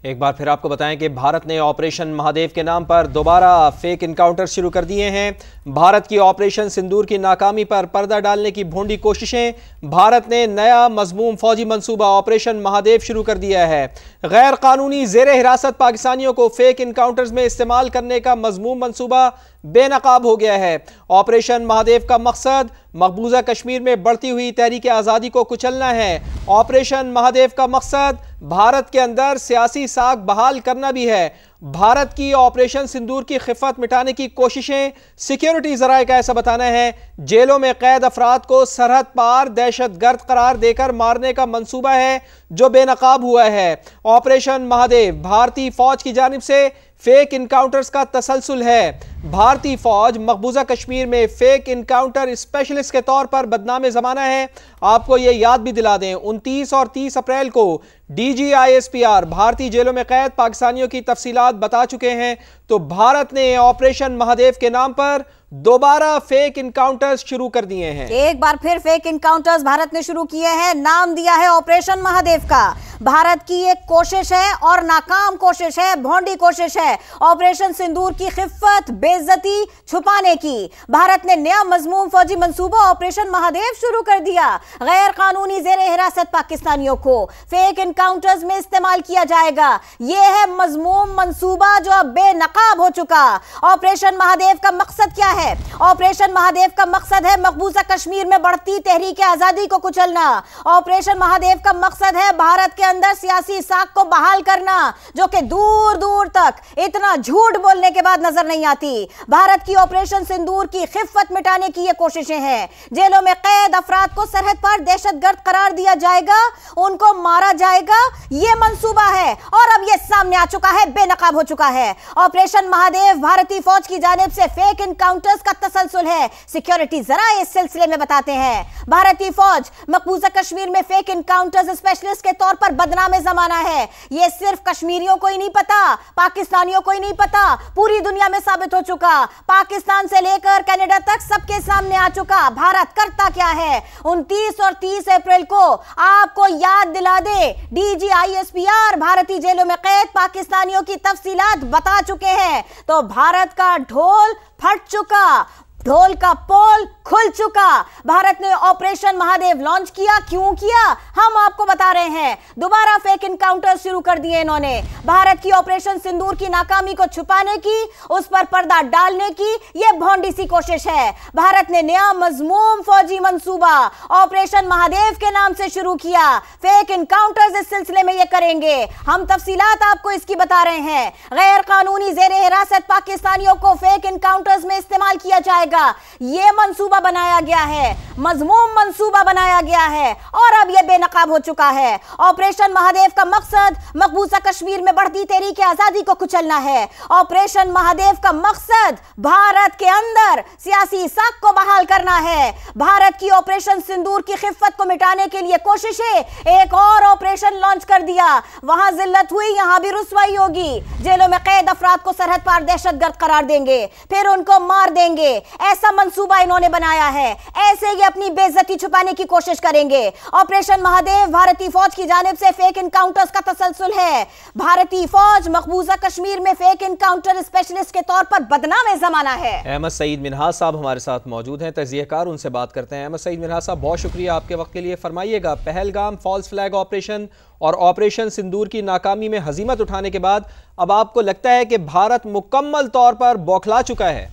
ایک بار پھر آپ کو بتائیں کہ بھارت نے آپریشن مہادیو کے نام پر دوبارہ فیک انکاؤنٹر شروع کر دیے ہیں۔ بھارت کی آپریشن سندور کی ناکامی پر پردہ ڈالنے کی بھونڈی کوششیں۔ بھارت نے نیا مذموم فوجی منصوبہ آپریشن مہادیو شروع کر دیا ہے۔ غیر قانونی زیر حراست پاکستانیوں کو فیک انکاؤنٹرز میں استعمال کرنے کا مذموم منصوبہ بے نقاب ہو گیا ہے۔ آپریشن مہادیو کا مقصد مقبوضہ کشمیر میں بڑھتی ہوئی تحریک آزادی کو کچلنا ہے۔ آپریشن مہادیو کا مقصد بھارت کے اندر سیاسی ساکھ بحال کرنا بھی ہے۔ بھارت کی آپریشن سندور کی خفت مٹانے کی کوششیں سیکیورٹی ذرائع کا ایسا بتانا ہے جیلوں میں قید افراد کو سرحد پار دہشت گرد قرار دے کر مارنے کا منصوبہ ہے جو بے نقاب ہوا ہے۔ آپریشن مہادیو بھارتی فوج کی جانب سے فیک انکاؤنٹرز کا تسلسل ہے۔ بھارتی فوج مقبوضہ کشمیر میں فیک انکاؤنٹر اسپیشلسٹ کے طور پر بدنام زمانہ ہے۔ آپ کو یہ یاد بھی دلا دیں 29 اور 30 اپریل کو D G I S P R بھارتی جیلوں میں قید پاکستانیوں کی تفصیلات بتا چکے ہیں۔ تو بھارت نے آپریشن مہادیو کے نام پر دوبارہ فیک انکاؤنٹرز شروع کر دیے ہیں۔ ایک بار پھر فیک انکاؤنٹرز بھارت نے شروع کیے ہیں، نام دیا ہے آپریشن مہادیو کا۔ بھارت کی ایک کوشش ہے اور ناکام کوشش ہے، بھونڈی کوشش ہے آپریشن سندور کی خفت بے عزتی چھپانے کی۔ بھارت نے نیا مذموم فوجی منصوبہ آپریشن مہادیو شروع کر دیا۔ غیر قانونی زیر حراست پاکستانیوں کو فیک انکاؤنٹرز میں استعمال کیا جائے گا۔ یہ ہے مذموم منصوبہ جو اب بے نقاب ہو چکا۔ آپریشن مہادیو کا مقصد کیا ہے؟ آپریشن مہادیو کا مقصد ہے مقبوضہ کشمیر میں بڑھتی تحریک آزادی کو کچلنا۔ آپریشن مہادیو کا مقصد ہے بھارت کے اندر سیاسی ساکھ کو بحال کرنا، جو کہ دور دور تک اتنا جھوٹ بولنے کے بعد نظر نہیں آتی۔ بھارت کی آپریشن سندور کی خفت مٹانے کی یہ کوششیں ہیں۔ جیلوں میں قید افراد کو سرحد پر دہشت گرد قرار دیا جائے گا، ان کو مارا جائے گا، یہ منصوبہ ہے اور اب یہ سامنے آ چکا ہے، بے نقاب ہو چکا ہے۔ آپریشن مہادیو بھارتی فوج کی جانب سے فیک انکاؤنٹرز کا تسلسل ہے۔ سیکیورٹی ذرائع اس سلسلے میں بتاتے ہیں بھارتی فوج مقبوضہ کشمیر میں فیک انکاؤنٹرز اسپیشلسٹ کے طور پر بدنام زمانہ ہے۔ یہ صرف کشمیریوں کو ہی نہیں پتا، پاکستانیوں کو ہی نہیں پتا، پوری دنیا میں ثابت ہو چکا۔ پاکستان سے لے کر کینیڈا تک سب کے سامنے آ چکا بھارت کرتا کیا ہے۔ 29 اور 30 اپریل کو آپ کو یاد دلا دے D G I S P R بھارتی جیلوں میں قید پاکستانیوں کی تفصیلات بتا چکے ہیں۔ تو بھارت کا ڈھول پھٹ چکا، ڈھول کا پول کھل چکا۔ بھارت نے آپریشن مہادیو لانچ کیا، کیوں کیا ہم آپ کو بتا رہے ہیں۔ دوبارہ فیک انکاؤنٹر شروع کر دیے انہوں نے۔ بھارت کی آپریشن سندور کی ناکامی کو چھپانے کی، اس پر پردہ ڈالنے کی یہ بھونڈی سی کوشش ہے۔ بھارت نے نیا مذموم فوجی منصوبہ آپریشن مہادیو کے نام سے شروع کیا۔ فیک انکاؤنٹرز اس سلسلے میں یہ کریں گے، ہم تفصیلات آپ کو اس کی بتا رہے ہیں۔ غیر قانونی زیر حراست پاکستانیوں کو فیک انکاؤنٹرز میں استعمال کیا جائے گا، یہ منصوبہ بنایا گیا ہے، مذموم منصوبہ بنایا گیا ہے اور اب یہ بے نقاب ہو چکا ہے۔ آپریشن مہادیو کا مقصد مقبوضہ کشمیر میں بڑھتی تحریک آزادی کو کچلنا ہے۔ آپریشن مہادیو کا مقصد بھارت کے اندر سیاسی ساکھ کو بحال کرنا ہے۔ بھارت کی آپریشن سندور کی خفت کو مٹانے کے لیے کوششیں، ایک اور آپریشن لانچ کر دیا۔ وہاں ذلت ہوئی، یہاں بھی رسوائی ہوگی۔ جیلوں میں قید افراد کو سرحد پار دہشت گرد قرار دیں گے، پھر ان کو مار دیں گے۔ ایسا منصوبہ انہوں نے بنایا ہے، ایسے یہ اپنی بے عزتی چھپانے کی کوشش کریں گے۔ آپریشن مہادیو بھارتی فوج کی جانب سے فیک انکاؤنٹرز کا تسلسل ہے۔ بھارتی فوج مقبوضہ کشمیر میں فیک انکاؤنٹر اسپیشلسٹ کے طور پر بدنام زمانہ ہے۔ احمد سعید منہاس صاحب ہمارے ساتھ موجود ہیں، تجزیہ کار، ان سے بات کرتے ہیں۔ احمد سعید منہاس صاحب بہت شکریہ آپ کے وقت کے لیے۔ فرمائیے گا پہلگام فالس فلیگ آپریشن اور آپریشن سندور کی ناکامی میں ہزیمت اٹھانے کے بعد اب آپ کو لگتا ہے کہ بھارت مکمل طور پر بوکھلا چکا ہے؟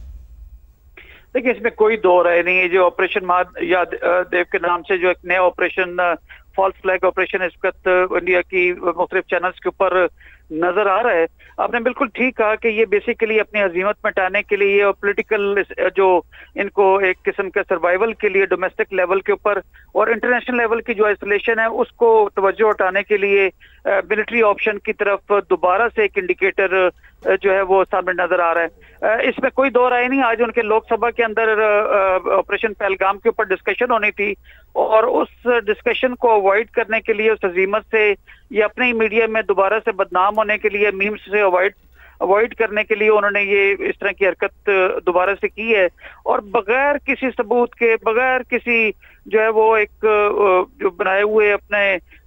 دیکھیں اس میں کوئی دو رائے نہیں ہے۔ جو آپریشن مہادیو کے نام سے جو ایک نیا آپریشن فالس فلیگ آپریشن اس وقت انڈیا کی مختلف چینلز کے اوپر نظر آ رہا ہے، آپ نے بالکل ٹھیک کہا کہ یہ بیسیکلی اپنی عظیمت مٹانے کے لیے اور پولیٹیکل جو ان کو ایک قسم کے سروائیول کے لیے ڈومیسٹک لیول کے اوپر اور انٹرنیشنل لیول کی جو آئسولیشن ہے اس کو توجہ ہٹانے کے لیے ملٹری آپشن کی طرف دوبارہ سے ایک انڈیکیٹر جو ہے وہ سامنے نظر آ رہا ہے۔ اس میں کوئی دو رائے نہیں۔ آج ان کے لوک سبھا کے اندر آپریشن پہلگام کے اوپر ڈسکشن ہونی تھی اور اس ڈسکشن کو اوائڈ کرنے کے لیے، اس عظیمت سے یا اپنے ہی میڈیا میں دوبارہ سے بدنام ہونے کے لیے، میمز سے اوائڈ کرنے کے لیے انہوں نے یہ اس طرح کی حرکت دوبارہ سے کی ہے اور بغیر کسی ثبوت کے، بغیر کسی جو ہے وہ ایک جو بنائے ہوئے اپنے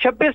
26